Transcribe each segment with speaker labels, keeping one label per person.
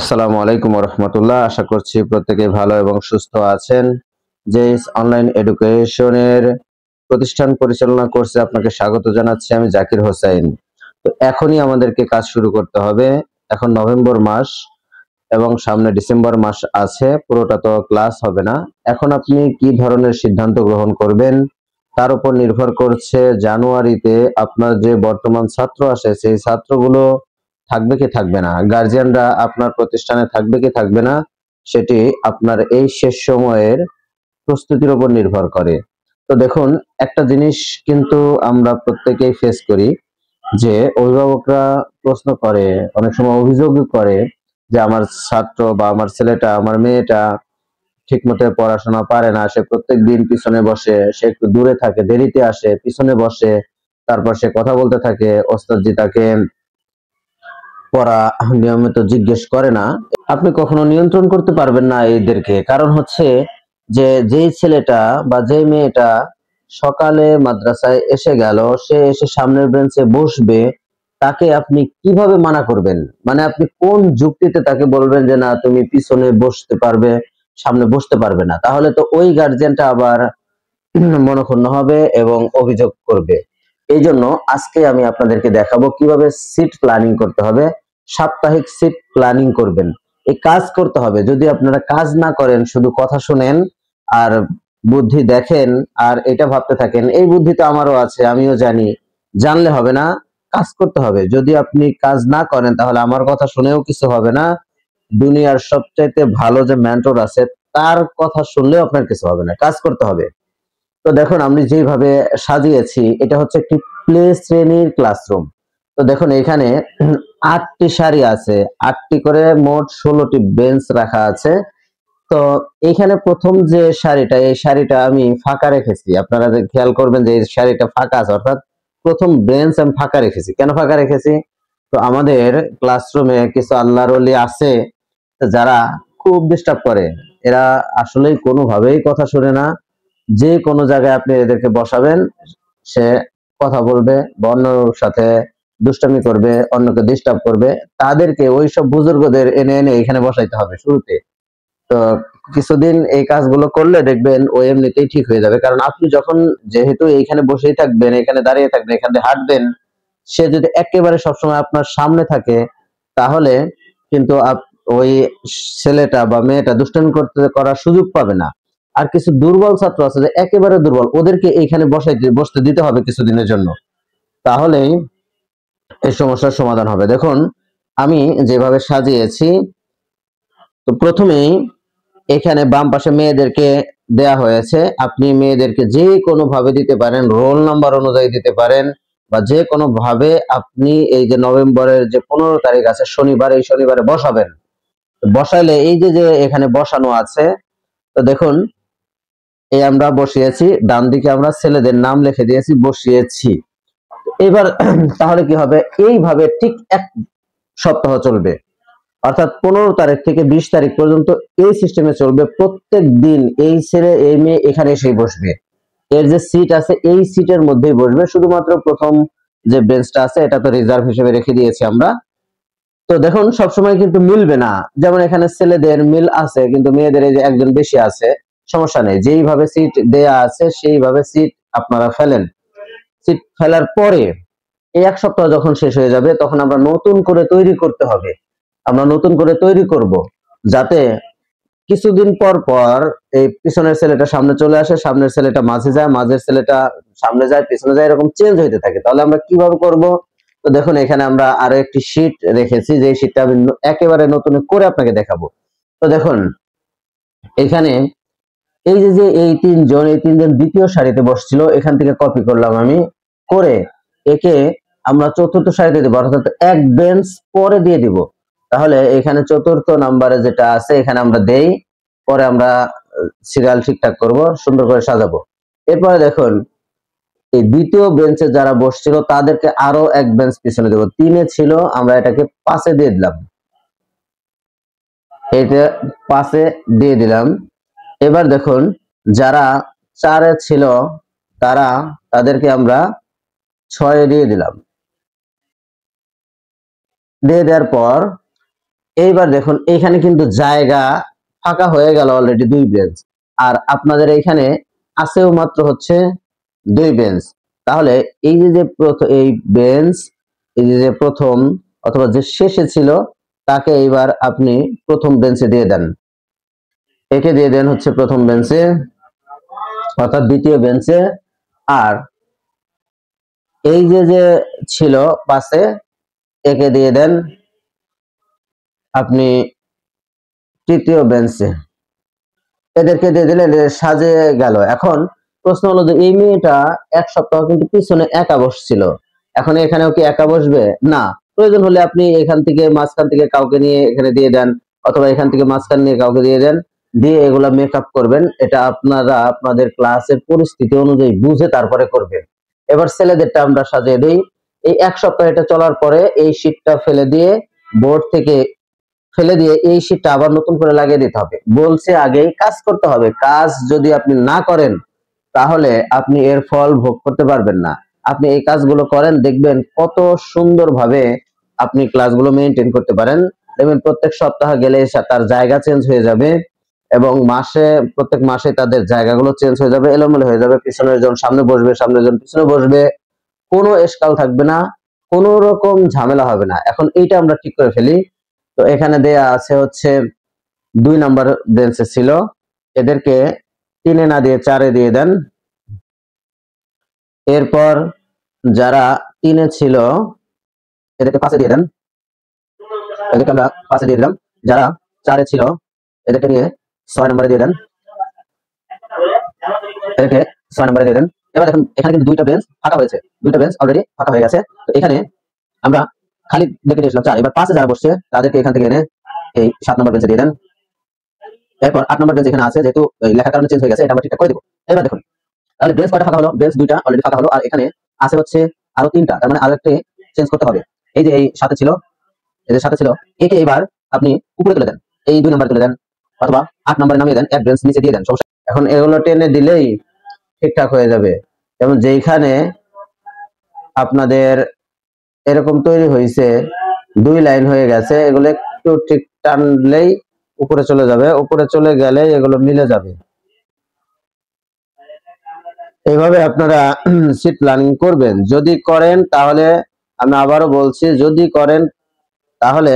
Speaker 1: আসসালামু আলাইকুম রহমতুল্লাহ। আশা করছি প্রত্যেকে ভালো এবং সুস্থ আছেন। যে অনলাইন এডুকেশনের প্রতিষ্ঠান পরিচালনা করছে আপনাকে স্বাগত জানাচ্ছি। আমি জাকির হোসেন। তো এখনই আমাদেরকে কাজ শুরু করতে হবে। এখন নভেম্বর মাস এবং সামনে ডিসেম্বর মাস আছে, পুরোটা তো ক্লাস হবে না। এখন আপনি কি ধরনের সিদ্ধান্ত গ্রহণ করবেন তার উপর নির্ভর করছে জানুয়ারিতে আপনার যে বর্তমান ছাত্র আসে সেই ছাত্রগুলো থাকবে কি থাকবে না, গার্জিয়ানরা আপনার প্রতিষ্ঠানে থাকবে কি থাকবে না, সেটি আপনার এই শেষ সময়ের প্রস্তুতির উপর নির্ভর করে। তো দেখুন, একটা জিনিস কিন্তু আমরা প্রত্যেকেই ফেস করি, যে অভিভাবকরা প্রশ্ন করে, অনেক সময় অভিযোগ করে যে আমার ছাত্র বা আমার ছেলেটা আমার মেয়েটা ঠিকমতো পড়াশোনা পারে না, সে প্রত্যেক দিন পিছনে বসে, সে একটু দূরে থাকে, দেরিতে আসে, পিছনে বসে, তারপর সে কথা বলতে থাকে, ওস্তাদজি তাকে পড়া নিয়মিত জিজ্ঞেস করে না। আপনি কখনো নিয়ন্ত্রণ করতে পারবেন না এদেরকে, কারণ হচ্ছে যে যেই ছেলেটা বা যেই মেয়েটা সকালে মাদ্রাসায় এসে গেল, সে এসে সামনের বেঞ্চে বসবে, তাকে আপনি কিভাবে মানা করবেন? মানে আপনি কোন যুক্তিতে তাকে বলবেন যে না তুমি পিছনে বসতে পারবে, সামনে বসতে পারবে না? তাহলে তো ওই গার্জিয়ানটা আবার মনক্ষুণ্ণ হবে এবং অভিযোগ করবে। এই জন্য আজকে আমি আপনাদেরকে দেখাবো কিভাবে সিট প্ল্যানিং করতে হবে। সাপ্তাহিক সিট প্ল্যানিং করবেন, এই কাজ করতে হবে। যদি আপনারা কাজ না করেন, শুধু কথা শুনেন আর বুদ্ধি দেখেন আর এটা ভাবতে থাকেন এই বুদ্ধি তো আমারও আছে, আমিও জানি, জানলে হবে না, কাজ করতে হবে। যদি আপনি কাজ না করেন তাহলে আমার কথা শুনেও কিছু হবে না। দুনিয়ার সবচাইতে ভালো যে মেন্টর আছে তার কথা শুনলেও আপনার কিছু হবে না, কাজ করতে হবে। তো দেখুন, আমি যেভাবে সাজিয়েছি এটা হচ্ছে একটি প্লে শ্রেণীর ক্লাসরুম। তো দেখুন এখানে 8টি সারি আছে, 8টি করে মোট 16টি বেঞ্চ রাখা আছে। তো এখানে প্রথম যে সারিটা, এই সারিটা আমি ফাঁকা রেখেছি। আপনারা খেয়াল করবেন যে এই সারিটা ফাঁকা আছে, অর্থাৎ প্রথম বেঞ্চ আমি ফাঁকা রেখেছি। কেন ফাঁকা রেখেছি? তো আমাদের ক্লাসরুমে কিছু আল্লাহর ওলি আছে যারা খুব ডিস্টার্ব করে। এরা আসলেই কোনোভাবেই কথা শুনে না। যে কোনো জায়গায় আপনি এদেরকে বসাবেন, সে কথা বলবে বা অন্যর সাথে দুষ্টামি করবে, অন্যকে ডিস্টার্ব করবে। তাদেরকে ওইসব বুজুর্গদের এনে এনে এখানে বসাইতে হবে শুরুতে। তো কিছুদিন এই কাজগুলো করলে দেখবেন ও এমনিতেই ঠিক হয়ে যাবে। কারণ আপনি যখন, যেহেতু এইখানে বসেই থাকবেন, এখানে দাঁড়িয়ে থাকবেন, এখান দিয়ে হাঁটবেন, সে যদি একেবারে সবসময় আপনার সামনে থাকে তাহলে কিন্তু ওই ছেলেটা বা মেয়েটা দুষ্টামি করার সুযোগ পাবে না। আর কিছু দুর্বল ছাত্র আছে যে একেবারে দুর্বল, ওদেরকে এইখানে বসতে দিতে হবে কিছুদিনের জন্য, তাহলেই এই সমস্যার সমাধান হবে। দেখুন আমি যেভাবে সাজিয়েছি, তো প্রথমেই এখানে বাম পাশে মেয়েদেরকে দেয়া হয়েছে। আপনি মেয়েদেরকে যে কোনো ভাবে দিতে পারেন, রোল নাম্বার অনুযায়ী দিতে পারেন, বা যে কোনো ভাবে আপনি এই যে নভেম্বরের যে 15 তারিখ আছে শনিবার, এই শনিবারে বসাবেন। বসাইলে এই যে যে এখানে বসানো আছে, তো দেখুন এই আমরা বসিয়েছি, ডান দিকে আমরা ছেলেদের নাম লিখে দিয়েছি, বসিয়েছি। এবার তাহলে কি হবে, এইভাবে ঠিক 1 সপ্তাহ চলবে। অর্থাৎ 15 তারিখ থেকে 20 তারিখ পর্যন্ত এই সিস্টেমে চলবে। প্রত্যেক দিন এই ছেলে এই মেয়ে এখানে এসে বসবে, এর যে সিট আছে এই সিটের মধ্যেই বসবে। শুধুমাত্র প্রথম যে বেঞ্চটা আছে এটা তো রিজার্ভ হিসেবে রেখে দিয়েছি আমরা। তো দেখুন সবসময় কিন্তু মিলবে না, যেমন এখানে ছেলেদের মিল আছে কিন্তু মেয়েদের এই যে একজন বেশি আছে, সমস্যা নেই, যেইভাবে সিট দেয়া আছে সেইভাবে সিট আপনারা ফেলেন। সিট ফেলার পরে এই 1 সপ্তাহ যখন শেষ হয়ে যাবে তখন আমরা নতুন করে তৈরি করতে হবে। আমরা নতুন করে তৈরি করব, যাতে কিছুদিন পর পর এই পিছনের ছেলেটা সামনে চলে আসে, সামনের ছেলেটা মাঝে যায়, মাঝের ছেলেটা সামনে যায়, পিছনে যায়, এরকম চেঞ্জ হইতে থাকে। তাহলে আমরা কিভাবে করব? তো দেখুন এখানে আমরা আরো একটি শীট রেখেছি, যে শীটটা আমি একেবারে নতুন করে আপনাকে দেখাবো। তো দেখুন এখানে এই যে যে এই তিনজন দ্বিতীয় সারিতে বসছিল, এখান থেকে কপি করলাম আমি, করে একে আমরা চতুর্থ সারিতে দেবো, অর্থাৎ এক বেঞ্চ পরে দিয়ে দিব। তাহলে এখানে চতুর্থ নাম্বারে যেটা আছে এখানে আমরা দেই, পরে আমরা সিরিয়াল ঠিকঠাক করব, সুন্দর করে সাজাবো। এরপরে দেখুন এই দ্বিতীয় বেঞ্চে যারা বসছিল তাদেরকে আরো এক বেঞ্চ পিছনে দেবো। 3-এ ছিল, আমরা এটাকে 5-এ দিয়ে দিলাম, এটা 5-এ দিয়ে দিলাম। এবার দেখুন যারা 4-এ ছিল তাদেরকে আমরা 6-এ দিয়ে দিলাম। দিয়ে দেওয়ার পর এইবার দেখুন এখানে কিন্তু জায়গা ফাঁকা হয়ে গেল অলরেডি 2 বেঞ্চ, আর আপনাদের এখানে আছেও মাত্র হচ্ছে 2 বেঞ্চ। তাহলে এই যে এই বেঞ্চ, এই যে প্রথম অথবা যে শেষে ছিল তাকে এইবার আপনি প্রথম বেঞ্চে দিয়ে দেন, একে দিয়ে দেন হচ্ছে প্রথম বেঞ্চে অর্থাৎ দ্বিতীয় বেঞ্চে। আর এই যে ছিল পাশে, একে দিয়ে দেন আপনি তৃতীয় বেঞ্চে। এদেরকে দিয়ে দিলে সাজে গেল। এখন প্রশ্ন হলো যে এই মেয়েটা 1 সপ্তাহ কিন্তু পিছনে একা বসছিল, এখন এখানেও কি একা বসবে? না, প্রয়োজন হলে আপনি এখান থেকে মাঝখান থেকে কাউকে নিয়ে এখানে দিয়ে দেন, অথবা এখান থেকে মাঝখান নিয়ে কাউকে দিয়ে দেন, দিয়ে এগুলা মেকআপ করবেন। এটা আপনারা আপনাদের ক্লাসের পরিস্থিতি অনুযায়ী বুঝে তারপরে করবেন। এবার ছেলেদেরটা আমরা সাজিয়ে দিই। এই 1 সপ্তাহ এটা চলার পরে এই শীটটা ফেলে দিয়ে, বোর্ড থেকে ফেলে দিয়ে এই শীটটা আবার নতুন করে লাগিয়ে দিতে হবে। বলছে আগেই কাজ করতে হবে, কাজ যদি আপনি না করেন তাহলে আপনি এর ফল ভোগ করতে পারবেন না। আপনি এই কাজগুলো করেন, দেখবেন কত সুন্দরভাবে আপনি ক্লাসগুলো মেইনটেইন করতে পারেন। দেখবেন প্রত্যেক সপ্তাহ গেলে তার জায়গা চেঞ্জ হয়ে যাবে, এবং প্রত্যেক মাসে তাদের জায়গাগুলো চেঞ্জ হয়ে যাবে, এলোমেলো হয়ে যাবে। পিছনের জন সামনে বসবে, সামনের জন পিছনে বসবে, কোনো এশকাল থাকবে না, কোনো রকম ঝামেলা হবে না। এখন এইটা আমরা ঠিক করে ফেলি। তো এখানে দেয়া আছে হচ্ছে 2 নাম্বার বেঞ্চে ছিল, এদেরকে 3-এ না দিয়ে 4-এ দিয়ে দেন। এরপর যারা 3-এ ছিল এদেরকে 5-এ দিয়ে দেন, এদেরকে আমরা 5-এ দিয়ে দিলাম। যারা 4-এ ছিল এদেরকে নিয়ে 6 নম্বরে দিয়ে দেন, এদেরকে 6 নম্বরে দিয়ে দেন। এবার দেখুন এখানে কিন্তু 2টা বেঞ্চ ফাঁকা হয়েছে, 2টা বেঞ্চ অলরেডি ফাঁকা হয়ে গেছে। তো এখানে আমরা খালি দেখে নিয়েছিলাম 4, এবার 5-এ যারা বসছে তাদেরকে এখান থেকে এনে এই 7 নম্বর বেঞ্চে দিয়ে দেন। এরপর 8 নম্বর বেঞ্চ এখানে আছে, যেহেতু লেখার কারণে চেঞ্জ হয়ে গেছে, এটা আমরা ঠিকঠাক করে দেবো। এবার দেখুন তাহলে বেঞ্চ কয়টা ফাঁকা হলো? বেঞ্চ 2টা অলরেডি ফাঁকা হলো, আর এখানে আছে হচ্ছে আরো 3টা, তার মানে আরো একটা চেঞ্জ করতে হবে। এই যে এই সাথে ছিল, এই যে সাথে ছিল, একে এবার আপনি উপরে তুলে দেন, এই 2 নম্বরে তুলে দেন, অথবা 8 নম্বরে নামিয়ে দেন, এক বেঞ্চ নিচে দিয়ে দেন, সমস্যা। এখন এগুলো টেনে দিলেই ঠিকঠাক হয়ে যাবে। যেমন যেখানে আপনাদের এরকম তৈরি হয়েছে 2 লাইন হয়ে গেছে, এগুলো একটু ঠিক টানলেই উপরে চলে যাবে, উপরে চলে গেলে এগুলো মিলে যাবে। এইভাবে আপনারা শীট প্ল্যানিং করবেন। যদি করেন তাহলে, আমি আবারও বলছি, যদি করেন তাহলে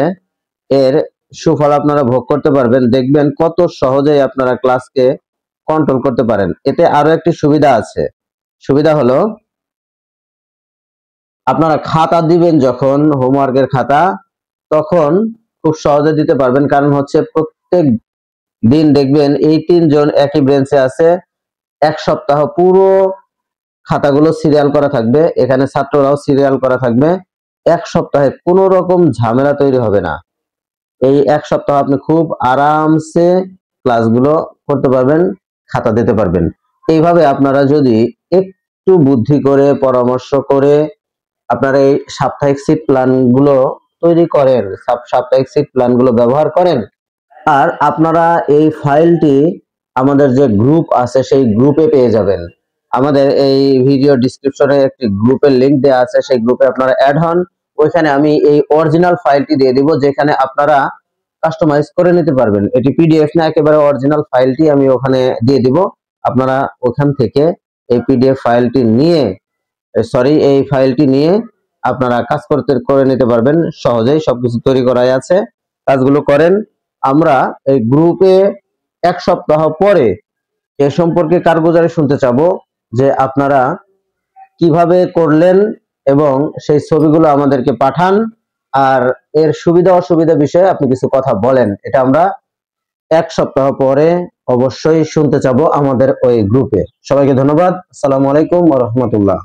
Speaker 1: এর সুফল আপনারা ভোগ করতে পারবেন। দেখবেন কত সহজেই আপনারা ক্লাসকে কন্ট্রোল করতে পারেন। এতে আরো একটি সুবিধা আছে, সুবিধা হলো আপনারা খাতা দিবেন যখন, হোমওয়ার্কের খাতা, তখন খুব সহজে দিতে পারবেন। কারণ হচ্ছে প্রত্যেক দিন দেখবেন এই 3 জন একই বেঞ্চে আছে, 1 সপ্তাহ পুরো খাতাগুলো সিরিয়াল করা থাকবে, এখানে ছাত্ররাও সিরিয়াল করা থাকবে। 1 সপ্তাহে কোনো রকম ঝামেলা তৈরি হবে না। এই 1 সপ্তাহ আপনি খুব আরামসে ক্লাসগুলো করতে পারবেন, খাতা দিতে পারবেন। এইভাবে আপনারা যদি একটু বুদ্ধি করে, পরামর্শ করে আপনারা এই সাপ্তাহিক শীট প্ল্যান গুলো তৈরি করেন, সাপ্তাহিক শীট প্ল্যান গুলো ব্যবহার করেন, আর আপনারা এই ফাইলটি আমাদের যে গ্রুপ আছে সেই গ্রুপে পেয়ে যাবেন। আমাদের এই ভিডিও ডেসক্রিপশনে একটি গ্রুপের লিংক দেওয়া আছে, সেই গ্রুপে আপনারা অ্যাড হন। ওইখানে আমি এই অরিজিনাল ফাইলটি দিয়ে দিব, যেখানে আপনারা কাস্টমাইজ করে নিতে পারবেন। এটি পিডিএফ না, একেবারে অরিজিনাল ফাইলটি আমি ওখানে দিয়ে দিব। আপনারা ওখান থেকে এই পিডিএফ ফাইলটি নিয়ে, সরি, এই ফাইলটি নিয়ে আপনারা কাজ করে নিতে পারবেন সহজেই। সবকিছু তৈরি করাই আছে, কাজগুলো করেন। আমরা এই গ্রুপে 1 সপ্তাহ পরে এ সম্পর্কে কারগুজারি শুনতে চাবো, যে আপনারা কিভাবে করলেন, এবং সেই ছবিগুলো আমাদেরকে পাঠান, আর এর সুবিধা অসুবিধা বিষয়ে আপনি কিছু কথা বলেন। এটা আমরা 1 সপ্তাহ পরে অবশ্যই শুনতে চাবো আমাদের ওই গ্রুপে। সবাইকে ধন্যবাদ। আসসালামু আলাইকুম ওয়া রাহমাতুল্লাহ।